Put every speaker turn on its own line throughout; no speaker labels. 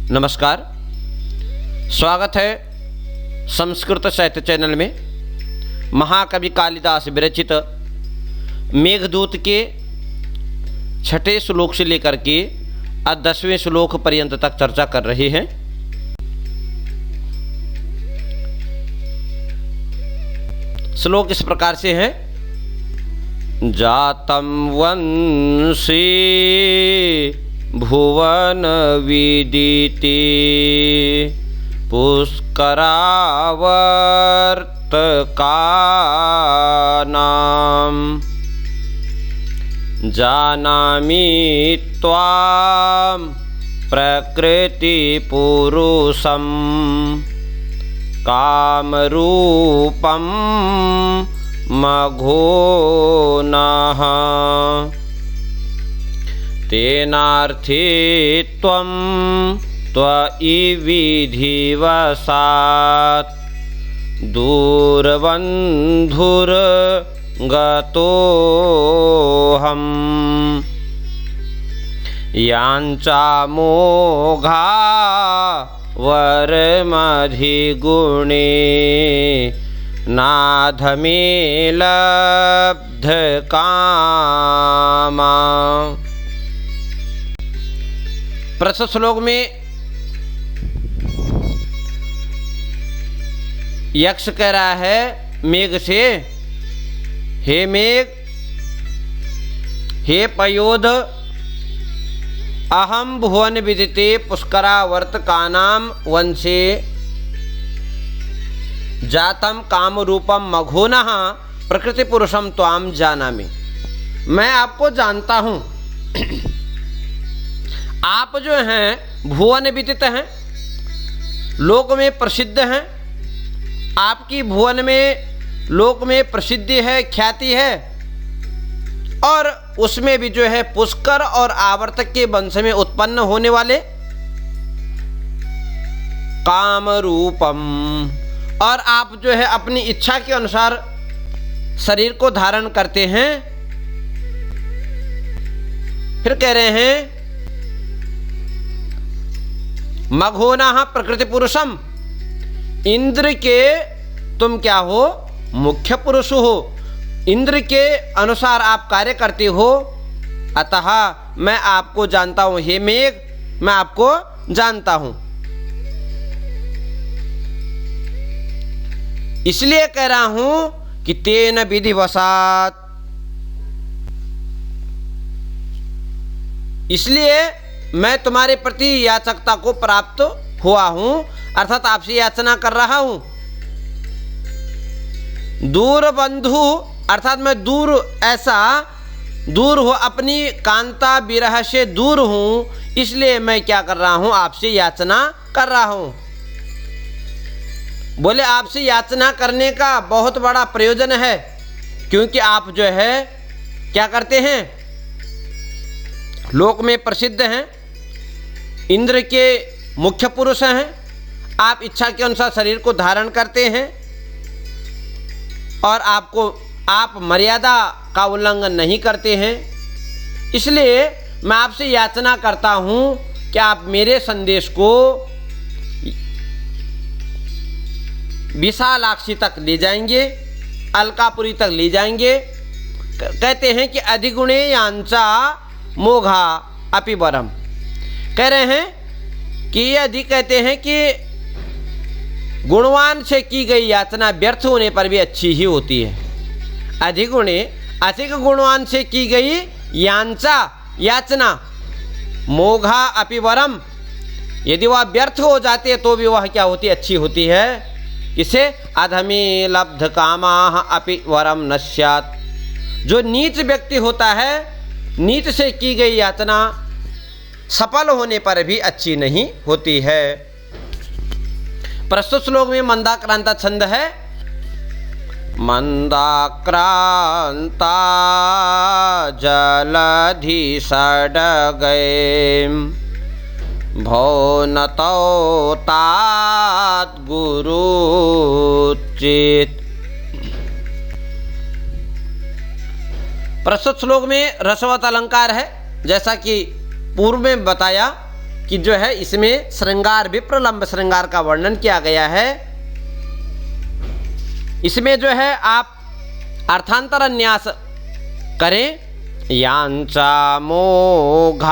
नमस्कार, स्वागत है संस्कृत साहित्य चैनल में। महाकवि कालिदास विरचित मेघदूत के 6ठे श्लोक से लेकर के 10वें श्लोक पर्यंत तक चर्चा कर रहे हैं। श्लोक इस प्रकार से है। जातं वंशी भुवन विदिते पुष्करावर्तकानां जानामि त्वां प्रकृतिपुरुषं कामरूपं मघोनः तेनार्थी त्वं त्वयि विधिवशात् दूरबन्धुर्गतोऽहम् याञ्चामोघा वरमधिगुणे नाधमे लब्धकामा। प्रस्तुत श्लोक में यक्ष कह रहा है मेघ से, हे मेघ, हे पयोध, अहम भुवन विदिते पुष्करावर्तकानां वंशे जातम कामरूपम मघोनः प्रकृति पुरुषम त्वाम जानामि। मैं आपको जानता हूँ। आप जो हैं भुवन विदित हैं, लोक में प्रसिद्ध हैं। आपकी भुवन में, लोक में प्रसिद्धि है, ख्याति है, और उसमें भी जो है पुष्कर और आवर्तक के वंश में उत्पन्न होने वाले काम रूपम, और आप जो है अपनी इच्छा के अनुसार शरीर को धारण करते हैं। फिर कह रहे हैं मघोनः प्रकृति पुरुषम, इंद्र के तुम क्या हो? मुख्य पुरुष हो। इंद्र के अनुसार आप कार्य करते हो, अतः मैं आपको जानता हूं। हे मेघ, मैं आपको जानता हूं। इसलिए कह रहा हूं कि तेन विधिवशात्, इसलिए मैं तुम्हारे प्रति याचकता को प्राप्त हुआ हूं, अर्थात आपसे याचना कर रहा हूं। दूर बंधु, अर्थात मैं दूर, ऐसा दूर हो, अपनी कांता विरह से दूर हूं, इसलिए मैं क्या कर रहा हूं? आपसे याचना कर रहा हूं। बोले आपसे याचना करने का बहुत बड़ा प्रयोजन है, क्योंकि आप जो है क्या करते हैं? लोक में प्रसिद्ध हैं, इंद्र के मुख्य पुरुष हैं। आप इच्छा के अनुसार शरीर को धारण करते हैं, और आप मर्यादा का उल्लंघन नहीं करते हैं। इसलिए मैं आपसे याचना करता हूं कि आप मेरे संदेश को विशालाक्षी तक ले जाएंगे, अलकापुरी तक ले जाएंगे। कहते हैं कि अधिगुणे यांचा मोघा अपि वरम। कह रहे हैं कि यदि, कहते हैं कि गुणवान से की गई याचना व्यर्थ होने पर भी अच्छी ही होती है। अधिगुणे, अधिक गुणवान से की गई यांचा, याचना, मोघा अपि वरम, यदि वह व्यर्थ हो जाती है तो भी वह क्या होती? अच्छी होती है। इसे अधमे लब्ध कामाः अपि वरम न स्यात्। जो नीच व्यक्ति होता है, नीच से की गई याचना सफल होने पर भी अच्छी नहीं होती है। प्रस्तुत श्लोक में मंदाक्रांता छंद है। मंदाक्रांता जलधि षड्गै भौनतो तात गुरुचित। प्रस्तुत श्लोक में रसवत अलंकार है, जैसा कि पूर्व में बताया कि जो है इसमें श्रृंगार विप्रलंब श्रृंगार का वर्णन किया गया है। इसमें जो है आप अर्थांतर न्यास करें। यांचा मोघावर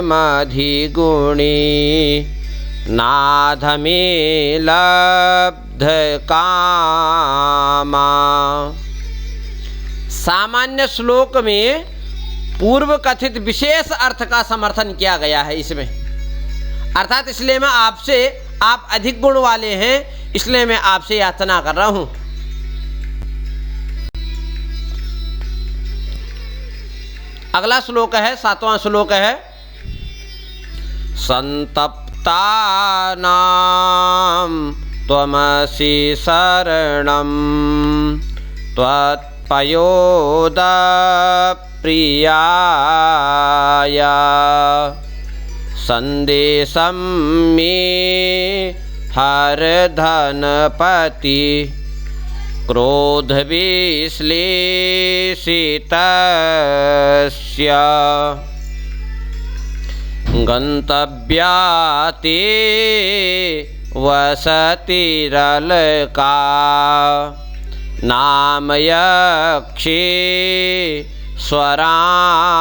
मधिगुणी नाध में लब्ध कामा। सामान्य श्लोक में पूर्व कथित विशेष अर्थ का समर्थन किया गया है इसमें, अर्थात इसलिए मैं आपसे, आप अधिक गुण वाले हैं इसलिए मैं आपसे याचना कर रहा हूं। अगला श्लोक है 7वां श्लोक है। संतप्तानां त्वमसि शरणं त्वत्पयोद प्रियाय संदेशं मे हर धनपति क्रोधविश्लेषितस्य गन्तव्याते वसतिरलका नामयक्षे स्वराणां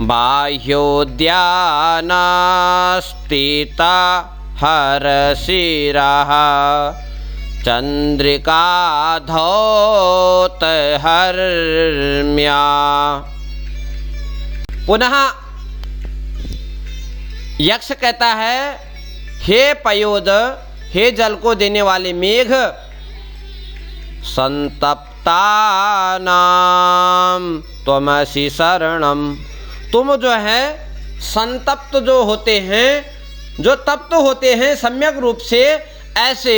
बाह्योद्यानस्थिता हरशिरः चंद्रिकाधौतहर्म्या। पुनः यक्ष कहता है, हे पयोद, हे जल को देने वाले मेघ, संतप्तानां त्वमसि शरणम, तुम जो है संतप्त जो होते हैं, जो तप्त होते हैं सम्यक रूप से, ऐसे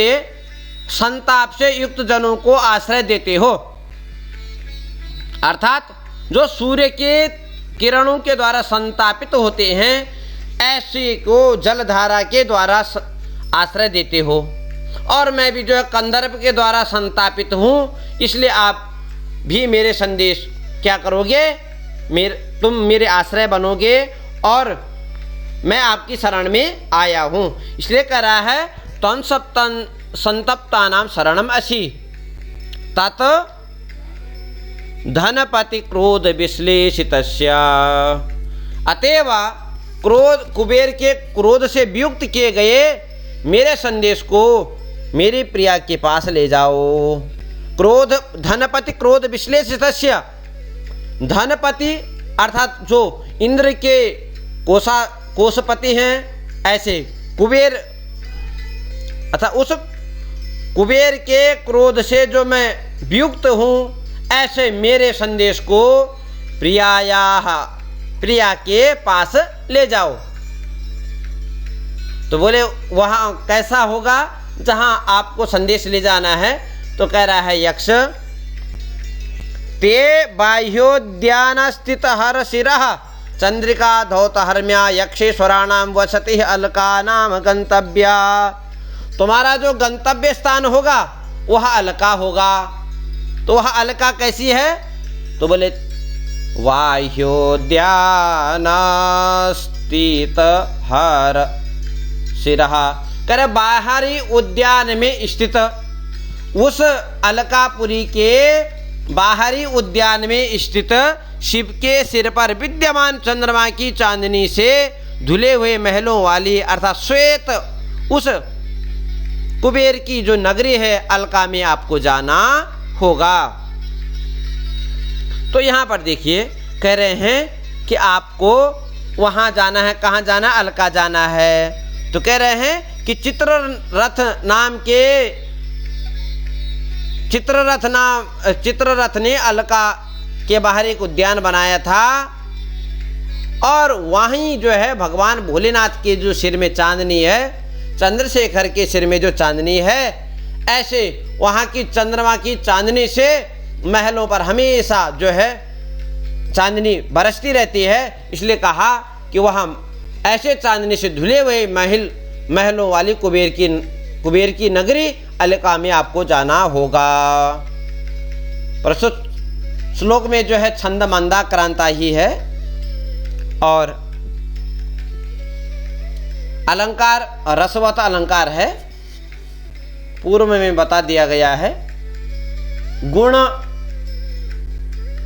संताप से युक्त जनों को आश्रय देते हो। अर्थात जो सूर्य के किरणों के द्वारा संतापित होते हैं ऐसे को जलधारा के द्वारा आश्रय देते हो। और मैं भी जो है कंदर्प के द्वारा संतापित हूँ, इसलिए आप भी मेरे संदेश क्या करोगे, तुम मेरे आश्रय बनोगे और मैं आपकी शरण में आया हूँ। इसलिए कह रहा है तन सप्तन संतप्तानां शरणम असि तत् धनपति क्रोध विश्लेषितस्य। अतएव क्रोध, कुबेर के क्रोध से वियुक्त किए गए मेरे संदेश को मेरी प्रिया के पास ले जाओ। क्रोध, धनपति क्रोध विश्लेषितस्य, धनपति अर्थात जो इंद्र के कोषपति हैं, ऐसे कुबेर अर्थात उस कुबेर के क्रोध से जो मैं वियुक्त हूँ, ऐसे मेरे संदेश को प्रिया के पास ले जाओ। तो बोले वहाँ कैसा होगा जहाँ आपको संदेश ले जाना है? तो कह रहा है यक्ष, ते बाह्योद्यान स्थित हर शिरः चंद्रिका धौतहर्म्या यक्षेश्वराणां वसति अलकानां गंतव्या। तुम्हारा जो गंतव्य स्थान होगा वह अलका होगा। तो वह अलका कैसी है? तो बोले बाह्योद्यान स्थित हर शिरः, करे बाहरी उद्यान में स्थित उस अलकापुरी के बाहरी उद्यान में स्थित शिव के सिर पर विद्यमान चंद्रमा की चांदनी से धुले हुए महलों वाली अर्थात श्वेत उस कुबेर की जो नगरी है अलका में आपको जाना होगा। तो यहाँ पर देखिए कह रहे हैं कि आपको वहाँ जाना है। कहाँ जाना? अलका जाना है। तो कह रहे हैं कि चित्ररथ ने अलका के बाहर एक उद्यान बनाया था और वहीं जो है भगवान भोलेनाथ के जो सिर में चांदनी है, चंद्रशेखर के सिर में जो चांदनी है, ऐसे वहाँ की चंद्रमा की चांदनी से महलों पर हमेशा जो है चांदनी बरसती रहती है। इसलिए कहा कि वहाँ ऐसे चांदनी से धुले हुए महलों वाली कुबेर की नगरी अलका में आपको जाना होगा। प्रस्तुत श्लोक में जो है छंद मंदाक्रांता ही है। और अलंकार रसवत अलंकार है, पूर्व में बता दिया गया है। गुण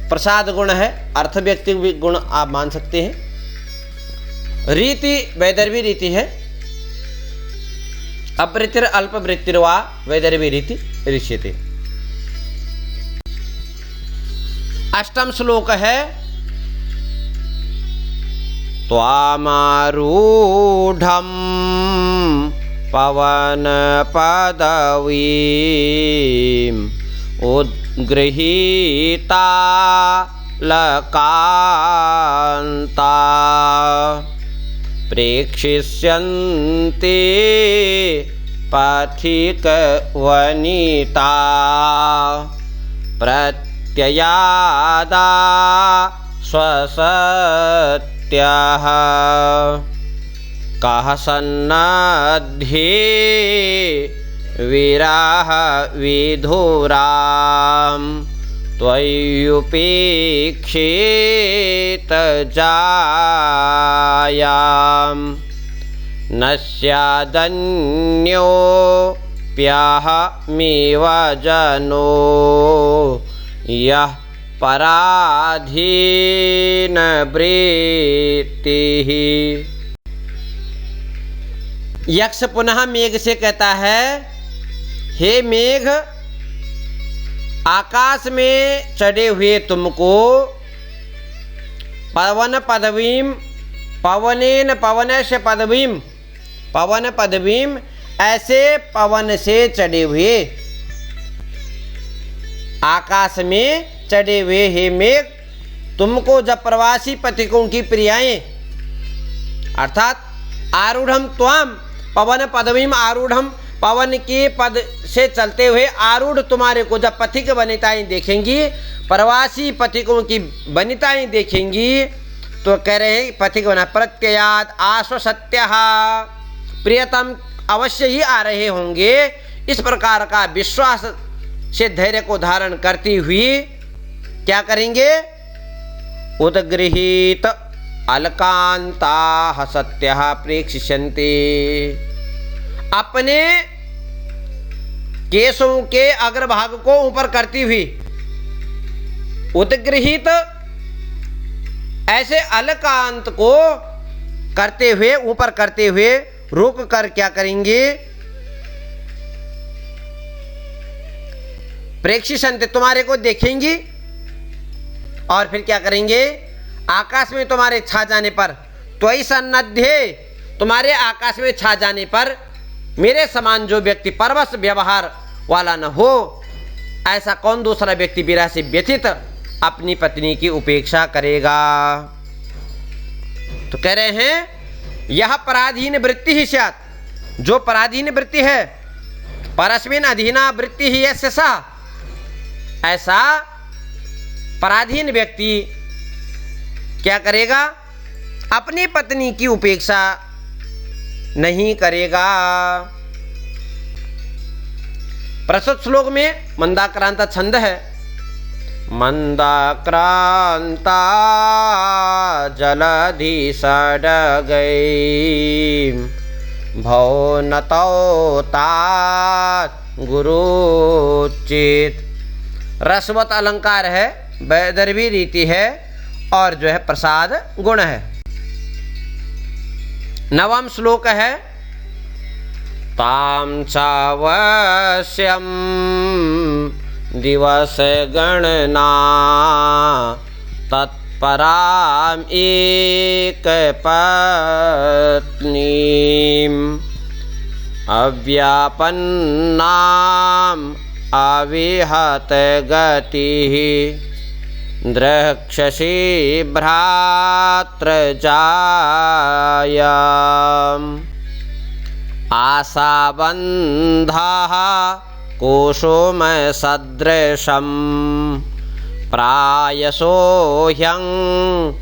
प्रसाद गुण है, अर्थ व्यक्ति गुण आप मान सकते हैं। रीति वैदर्भी रीति है, अपवृत्तिर अल्पवृत्तिर्वा वैदर्भी रीति ऋष्यते। अष्टम श्लोक है त्वामारूढ़ं पवन पदवीम् उद्गृहीता लकान्ता प्रेक्षिष्यन्ते पथिकवनिता प्रत्ययादा स्वसत्यः कः सन्नद्धे विराह विधुरां त्वय्युपेक्षित जायां न स्यादन्योऽप्यहमेव जनो यः पराधीन वृत्तिः। यक्ष पुनः मेघ से कहता है, हे मेघ, आकाश में चढ़े हुए तुमको पवन पदवीम पवनेन पवनस्य पदवीम पवन पदवीम ऐसे पवन से चढ़े हुए, आकाश में चढ़े हुए हे मेघ, तुमको जब प्रवासी पथिकों की प्रियाएं अर्थात आरूढ़म त्वाम पवन पदवीम आरूढ़म पवन के पद से चलते हुए आरूढ़ तुम्हारे को जब पथिक वनिताएं देखेंगी, प्रवासी पथिकों की वनिताएं देखेंगी तो कह रहे हैं पथिक बना प्रत्ययाद आश्वसत्यः प्रियतम अवश्य ही आ रहे होंगे। इस प्रकार का विश्वास से धैर्य को धारण करती हुई क्या करेंगे, उद्गृहीत अलकांता सत्यः प्रेक्षिष्यन्ते, अपने केशों के अग्रभाग को ऊपर करती हुई, उद्गृहीत ऐसे अलकांत को करते हुए ऊपर करते हुए रुक कर क्या करेंगे, प्रेक्षिष्यन्ते तुम्हारे को देखेंगी और फिर क्या करेंगे, आकाश में तुम्हारे छा जाने पर, त्वयि सन्नद्धे तुम्हारे आकाश में छा जाने पर मेरे समान जो व्यक्ति परवश व्यवहार वाला न हो, ऐसा कौन दूसरा व्यक्ति विरह से व्यथित अपनी पत्नी की उपेक्षा करेगा। तो कह रहे हैं यह पराधीन वृत्ति ही स्यात्, जो पराधीन वृत्ति है, परस्मिन् अधीना वृत्ति ही यस्य सः, ऐसा पराधीन व्यक्ति क्या करेगा, अपनी पत्नी की उपेक्षा नहीं करेगा। प्रस्तुत श्लोक में मंदाक्रांता छंद है, मंदाक्रांता जलधि सडगई भौनतौ तात गुरुचित। रसवत अलंकार है, वैदर्भी रीति है और जो है प्रसाद गुण है। नवम श्लोक है, ताम चावश्यम दिवस गणना तत्पराम एक पत्नीम अव्यापन्नाम अविहत गतिः द्रक्षसि भ्रातृजायाम् आशाबन्धः कुसुमसदृशं प्रायसो ह्यङ्गनानां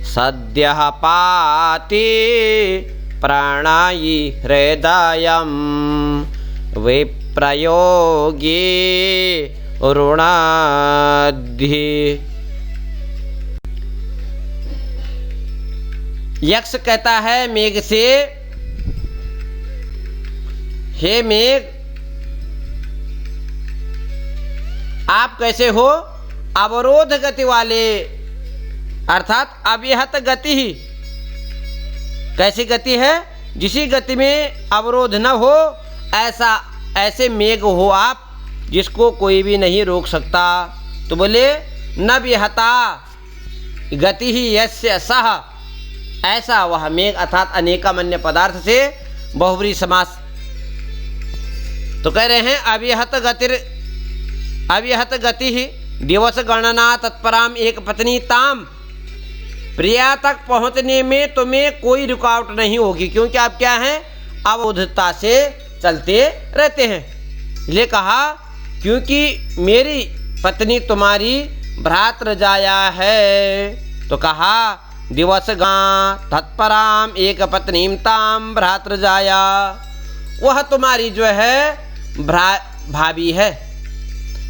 सद्यः पाति प्रणयि हृदयं विप्रयोगे ऋणाद्धि। यक्ष कहता है मेघ से, हे मेघ आप कैसे हो? अवरोध गति वाले, अर्थात अव्याहत गति ही। कैसी गति है? जिसी गति में अवरोध न हो, ऐसे मेघ हो आप जिसको कोई भी नहीं रोक सकता। तो बोले न विहता गति ही यस्य सह, ऐसा वह मेघ, अर्थात अनेकामन्य पदार्थ से बहुब्रीहि समास। तो कह रहे हैं अव्याहत गति ही दिवस गणना तत्पराम एक पत्नी ताम, प्रिया तक पहुंचने में तुम्हें कोई रुकावट नहीं होगी, क्योंकि आप क्या हैं? अवरोधता से चलते रहते हैं। इसलिए कहा क्योंकि मेरी पत्नी तुम्हारी भ्रातृजाया है। तो कहा दिवस गा तत्पराम एक पत्नीम ताम भ्रातृजाया, वह तुम्हारी जो है भाभी है।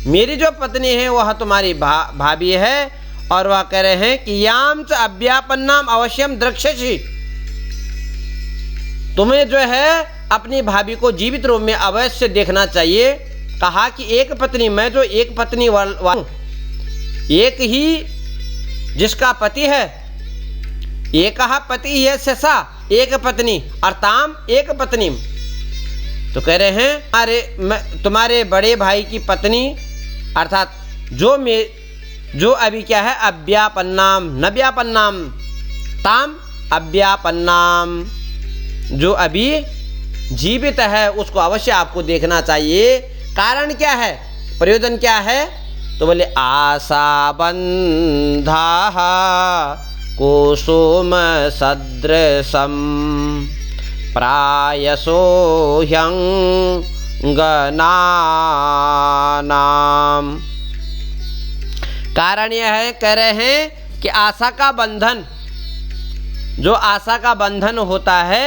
मेरी जो पत्नी है वह तुम्हारी भाभी है। और वह कह रहे हैं कि याम च अव्यापन्नाम अवश्यम द्रक्ष्यसि, तुम्हें जो है अपनी भाभी को जीवित रूप में अवश्य देखना चाहिए। कहा कि एक पत्नी, मैं जो एक पत्नी एक ही जिसका पति है, एक पति है ससा, एक पत्नी, और ताम एक पत्नी। तो कह रहे हैं तुम्हारे बड़े भाई की पत्नी, अर्थात जो अभी क्या है? अव्यापन्नाम, न व्यापन्नाम, ताम अव्यापन्नाम, जो अभी जीवित है उसको अवश्य आपको देखना चाहिए। कारण क्या है? प्रयोजन क्या है? तो बोले आशा बंधा कुसुम सदृशम प्रायसो ह्यंगनानाम। कारण यह है, कह रहे हैं कि आशा का बंधन, जो आशा का बंधन होता है,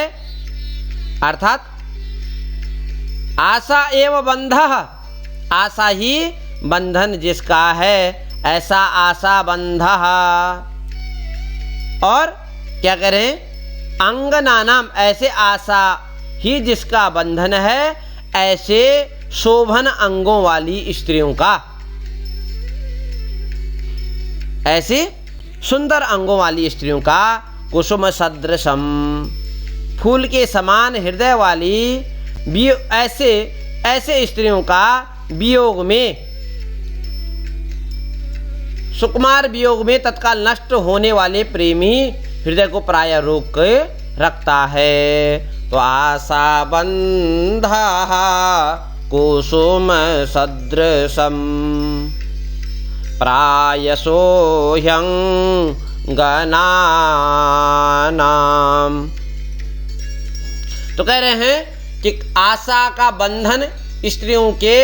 अर्थात आशा एव बंधः, आशा ही बंधन जिसका है, ऐसा आशा बंधः। और क्या कह रहे हैं? अंगनानाम, ऐसे आशा ही जिसका बंधन है, ऐसे शोभन अंगों वाली स्त्रियों का, ऐसे सुंदर अंगों वाली स्त्रियों का, कुसुम सदृशम, फूल के समान हृदय वाली, ऐसे स्त्रियों का वियोग में, सुकुमार वियोग में तत्काल नष्ट होने वाले प्रेमी हृदय को प्राय रोक के रखता है। तो आशा बंधा कुसुम सदृशम प्रायसो ह्यंगनानाम। तो कह रहे हैं कि आशा का बंधन स्त्रियों के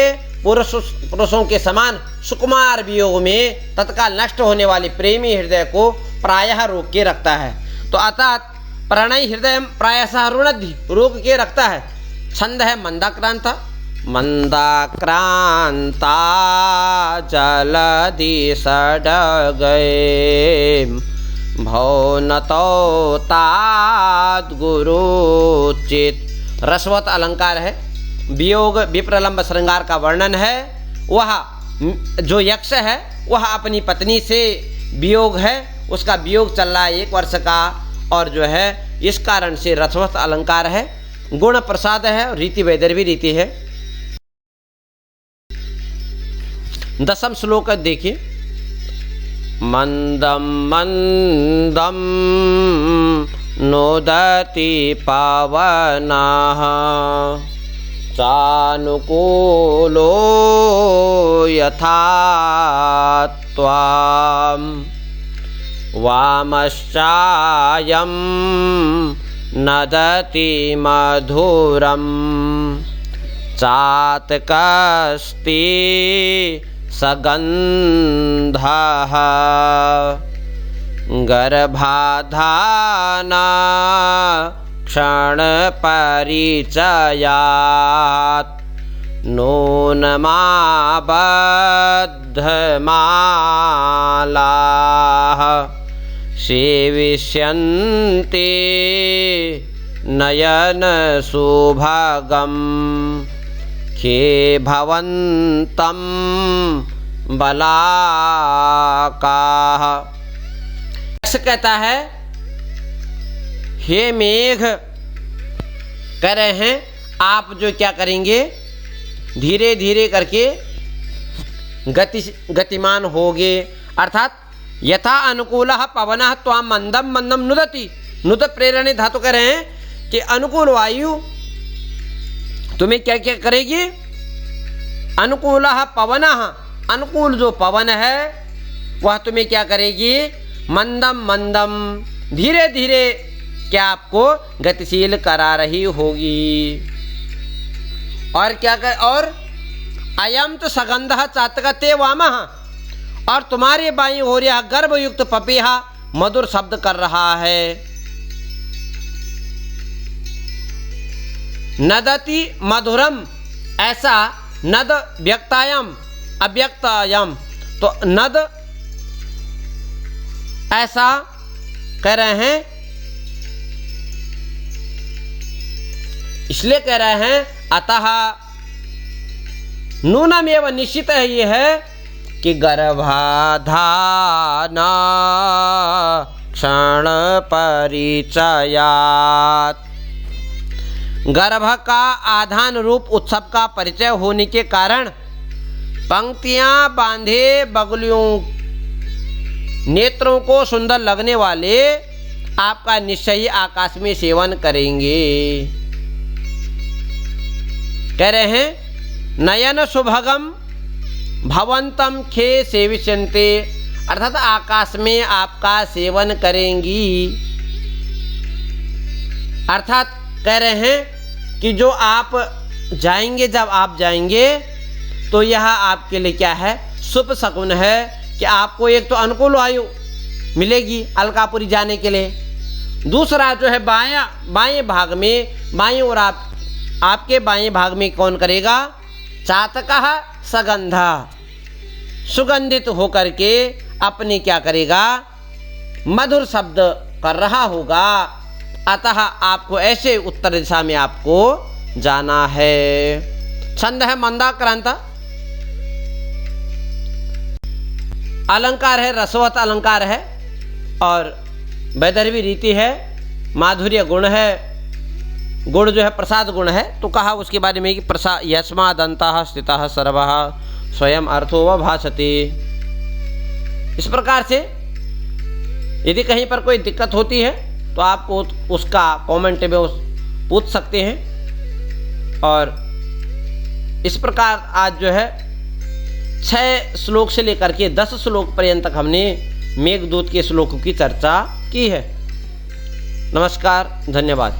पुरुषों के समान सुकुमार वियोग में तत्काल नष्ट होने वाले प्रेमी हृदय को प्रायः रोक के रखता है। तो अर्थात प्रणय हृदय प्रायशः रुणद्धि, रोक के रखता है। छंद है मंदाक्रांत, मंदाक्रांता जलधि सडगए भौनतो ताद्गुरुचित। रसवत अलंकार है, वियोग विप्रलंब श्रृंगार का वर्णन है। वह जो यक्ष है वह अपनी पत्नी से वियोग है, उसका वियोग चल रहा है 1 वर्ष का, और जो है इस कारण से रसवत अलंकार है, गुण प्रसाद है, रीति वैदर्भी रीति है। 10वां श्लोक देखिए, मंदम मंदम नोदति पावनः चानुकूलो यथा त्वाम वामश्चायं नदति मधुरं चातकस्ति सगन्धः गर्भाधाना क्षणपरिचयात् नूनमाबद्धमालाः सेविष्यन्ते नयन सुभगम खे भवन्तं बलाकाः। कहता है हे मेघ, कह रहे हैं आप जो क्या करेंगे, धीरे धीरे करके गतिमान होगे। अर्थात यथा अनुकूलः पवनः त्वां मंदम मंदम नुदति। नुद प्रेरणे धातु कह रहे हैं कि अनुकूल वायु तुम्हें क्या क्या करेगी। अनुकूलः पवनः, अनुकूल जो पवन है वह तुम्हें क्या करेगी, मंदम मंदम, धीरे धीरे क्या आपको गतिशील करा रही होगी। और क्या कर, और अयम तो सगंधः चातकते वामः, और तुम्हारे बाईं ओर यह गर्भयुक्त पपीहा मधुर शब्द कर रहा है। नदति मधुरम, ऐसा नद व्यक्तायम अव्यक्तायम, तो नद ऐसा कह रहे हैं, इसलिए कह रहे हैं अतः नूनम एवं निश्चित है ये है कि गर्भाधान क्षण परिचयात, गर्भ का आधान रूप उत्सव का परिचय होने के कारण पंक्तियां बांधे बगलियों नेत्रों को सुंदर लगने वाले आपका निश्चय ही आकाश में सेवन करेंगे। कह रहे हैं नयन सुभगम भवंतम खे सेविष्यन्ते, अर्थात आकाश में आपका सेवन करेंगी। अर्थात कह रहे हैं कि जो आप जाएंगे, जब आप जाएंगे तो यह आपके लिए क्या है, शुभ शकुन है कि आपको एक तो अनुकूल वायु मिलेगी अलकापुरी जाने के लिए, दूसरा जो है बाएं भाग में, बाएं और आपके बाएं भाग में कौन करेगा, चातकः सगंधा, सुगंधित होकर के अपने क्या करेगा, मधुर शब्द कर रहा होगा। अतः आपको ऐसे उत्तर दिशा में आपको जाना है। छंद है मंदाक्रांत, अलंकार है रसवत अलंकार है, और वैदर्भी रीति है, माधुर्य गुण है, गुण जो है प्रसाद गुण है। तो कहा उसके बारे में कि प्रसाद यस्मादंतः स्थितः सर्वः स्वयं अर्थो व भासते। इस प्रकार से यदि कहीं पर कोई दिक्कत होती है तो आप उसका कमेंट में पूछ सकते हैं। और इस प्रकार आज जो है 6 श्लोक से लेकर के 10 श्लोक पर्यंत तक हमने मेघदूत के श्लोकों की चर्चा की है। नमस्कार, धन्यवाद।